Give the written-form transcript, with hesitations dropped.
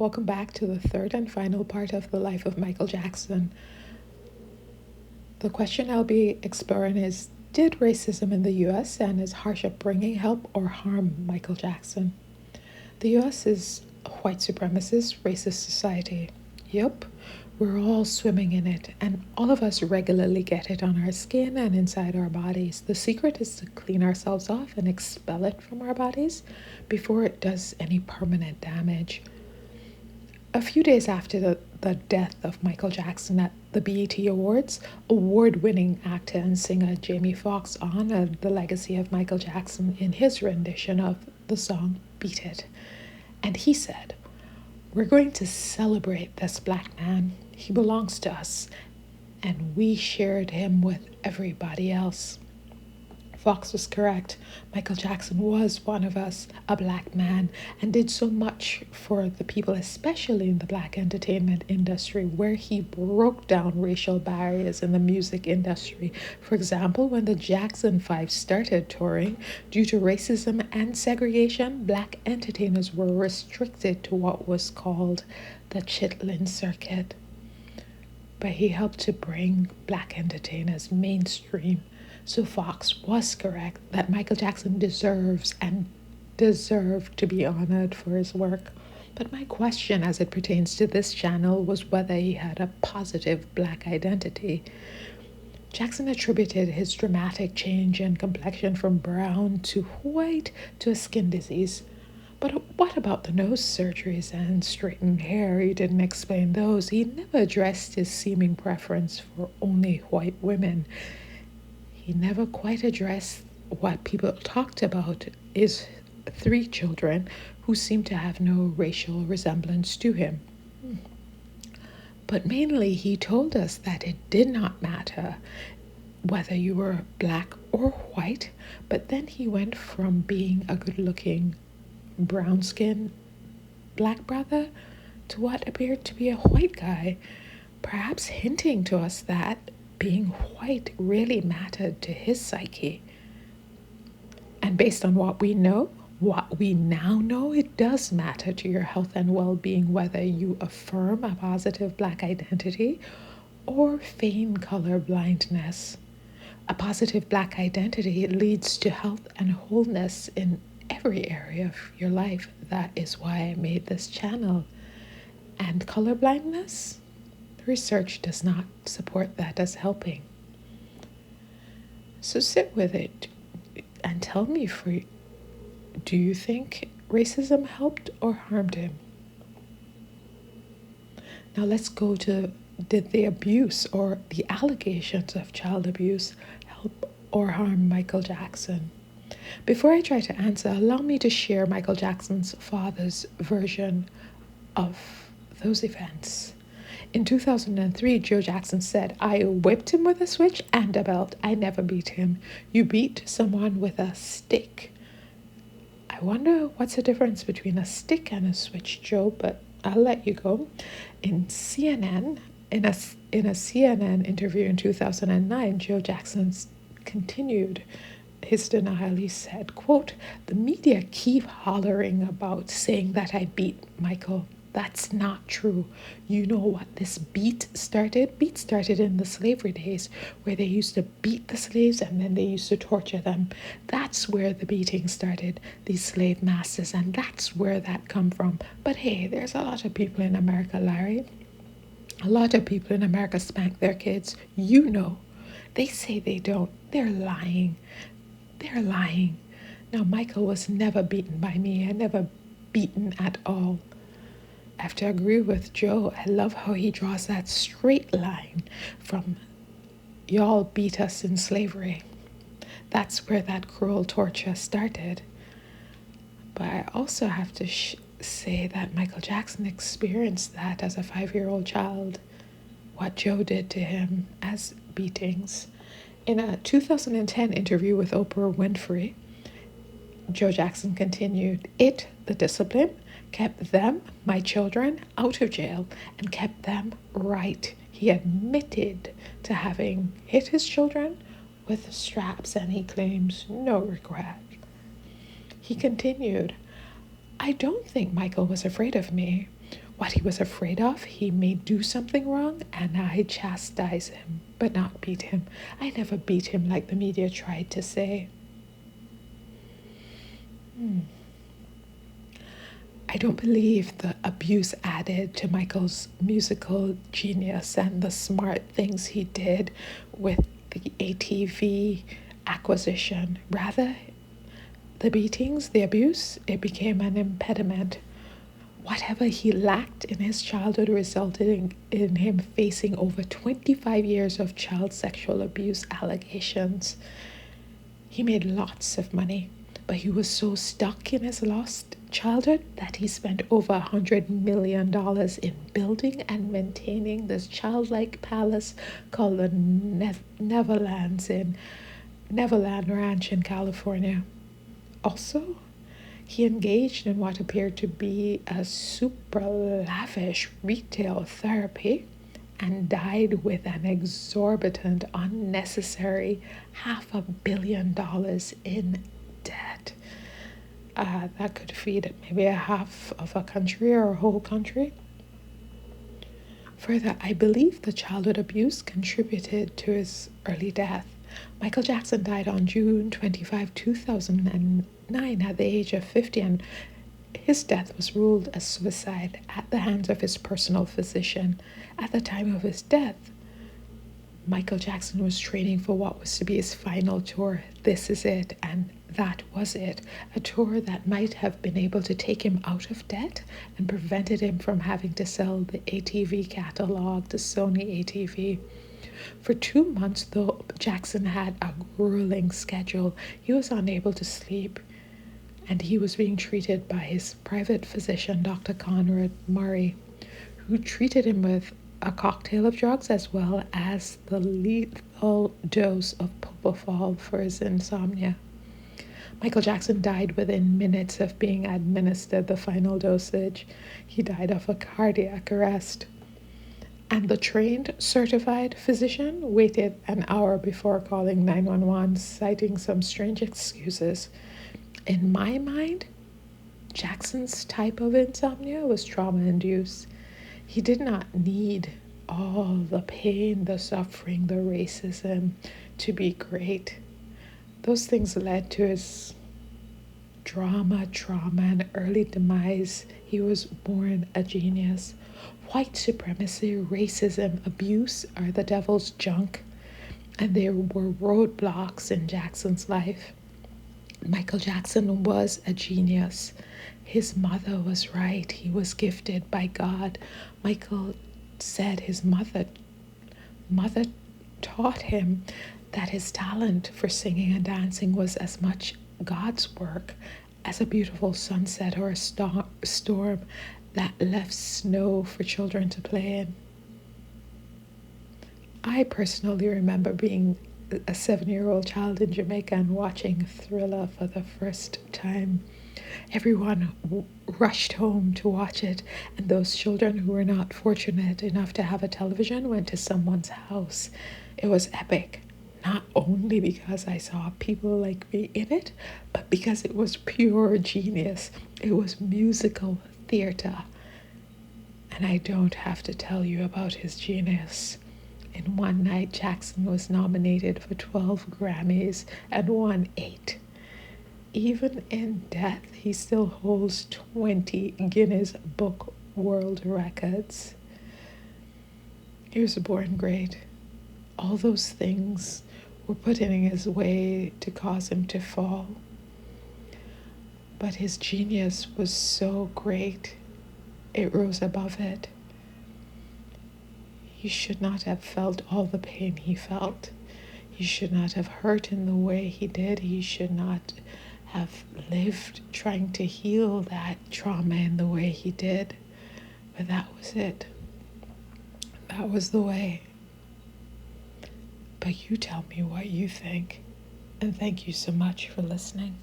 Welcome back to the third and final part of the life of Michael Jackson. The question I'll be exploring is, did racism in the US and his harsh upbringing help or harm Michael Jackson? The US is a white supremacist, racist society. Yup, we're all swimming in it, and all of us regularly get it on our skin and inside our bodies. The secret is to clean ourselves off and expel it from our bodies before it does any permanent damage. A few days after the death of Michael Jackson at the BET Awards, award-winning actor and singer Jamie Foxx honored the legacy of Michael Jackson in his rendition of the song Beat It. And he said, "We're going to celebrate this black man. He belongs to us, and we shared him with everybody else." Fox was correct. Michael Jackson was one of us, a black man, and did so much for the people, especially in the black entertainment industry, where he broke down racial barriers in the music industry. For example, when the Jackson 5 started touring, due to racism and segregation, black entertainers were restricted to what was called the Chitlin Circuit. But he helped to bring black entertainers mainstream. So Fox was correct that Michael Jackson deserved to be honored for his work. But my question as it pertains to this channel was whether he had a positive black identity. Jackson attributed his dramatic change in complexion from brown to white to a skin disease. But what about the nose surgeries and straightened hair? He didn't explain those. He never addressed his seeming preference for only white women. He never quite addressed what people talked about is 3 children who seemed to have no racial resemblance to him. But mainly he told us that it did not matter whether you were black or white, but then he went from being a good-looking brown-skinned black brother to what appeared to be a white guy, perhaps hinting to us that being white really mattered to his psyche. And based on what we now know, it does matter to your health and well-being whether you affirm a positive black identity or feign color blindness. A positive black identity leads to health and wholeness in every area of your life. That is why I made this channel. And color blindness? Research does not support that as helping. So sit with it and tell me, do you think racism helped or harmed him? Now let's go to, did the abuse or the allegations of child abuse help or harm Michael Jackson? Before I try to answer, allow me to share Michael Jackson's father's version of those events. In 2003, Joe Jackson said, "I whipped him with a switch and a belt. I never beat him. You beat someone with a stick." I wonder what's the difference between a stick and a switch, Joe, but I'll let you go. In a CNN interview in 2009, Joe Jackson continued his denial. He said, quote, "The media keep hollering about saying that I beat Michael. That's not true. You know what this beat started? Beat started in the slavery days where they used to beat the slaves and then they used to torture them. That's where the beating started, these slave masters, and that's where that come from. But hey, there's a lot of people in America, Larry. A lot of people in America spank their kids. You know. They say they don't. They're lying. They're lying. Now, Michael was never beaten by me. I never beaten at all. I have to agree with Joe. I love how he draws that straight line from y'all beat us in slavery. That's where that cruel torture started. But I also have to say that Michael Jackson experienced that as a 5-year-old child, what Joe did to him as beatings. In a 2010 interview with Oprah Winfrey, Joe Jackson continued, the discipline, kept them, my children, out of jail and kept them right. He admitted to having hit his children with straps and he claims no regret. He continued, "I don't think Michael was afraid of me. what he was afraid of. He may do something wrong, and I chastise him, but not beat him. I never beat him like the media tried to say. I don't believe the abuse added to Michael's musical genius and the smart things he did with the ATV acquisition. Rather, the beatings, the abuse, it became an impediment. Whatever he lacked in his childhood resulted in him facing over 25 years of child sexual abuse allegations. He made lots of money, but he was so stuck in his lost childhood that he spent over $100 million in building and maintaining this childlike palace called the Neverlands in Neverland Ranch in California. Also, he engaged in what appeared to be a super lavish retail therapy and died with an exorbitant, unnecessary $500 million in debt. That could feed maybe a half of a country or a whole country. Further, I believe the childhood abuse contributed to his early death. Michael Jackson died on June 25, 2009 at the age of 50, and his death was ruled as suicide at the hands of his personal physician. At the time of his death, Michael Jackson was training for what was to be his final tour, This Is It, and that was it. A tour that might have been able to take him out of debt and prevented him from having to sell the ATV catalog to Sony ATV. For 2 months, though Jackson had a grueling schedule, he was unable to sleep, and he was being treated by his private physician, Dr. Conrad Murray, who treated him with a cocktail of drugs as well as the lethal dose of propofol for his insomnia. Michael Jackson died within minutes of being administered the final dosage. He died of a cardiac arrest. And the trained, certified physician waited an hour before calling 911, citing some strange excuses. In my mind, Jackson's type of insomnia was trauma-induced. He did not need all the pain, the suffering, the racism to be great. Those things led to his trauma, and early demise. He was born a genius. White supremacy, racism, abuse are the devil's junk, and there were roadblocks in Jackson's life. Michael Jackson was a genius. His mother was right. He was gifted by God. Michael said his mother taught him that his talent for singing and dancing was as much God's work as a beautiful sunset or a storm that left snow for children to play in. I personally remember being a 7-year-old child in Jamaica and watching Thriller for the first time. Everyone rushed home to watch it, and those children who were not fortunate enough to have a television went to someone's house. It was epic, not only because I saw people like me in it, but because it was pure genius. It was musical theater. And I don't have to tell you about his genius. In one night, Jackson was nominated for 12 Grammys and won 8. Even in death, he still holds 20 Guinness Book World Records. He was born great. All those things were put in his way to cause him to fall. But his genius was so great, it rose above it. He should not have felt all the pain he felt. He should not have hurt in the way he did. He should not have lived trying to heal that trauma in the way he did. But that was it. That was the way. But you tell me what you think. And thank you so much for listening.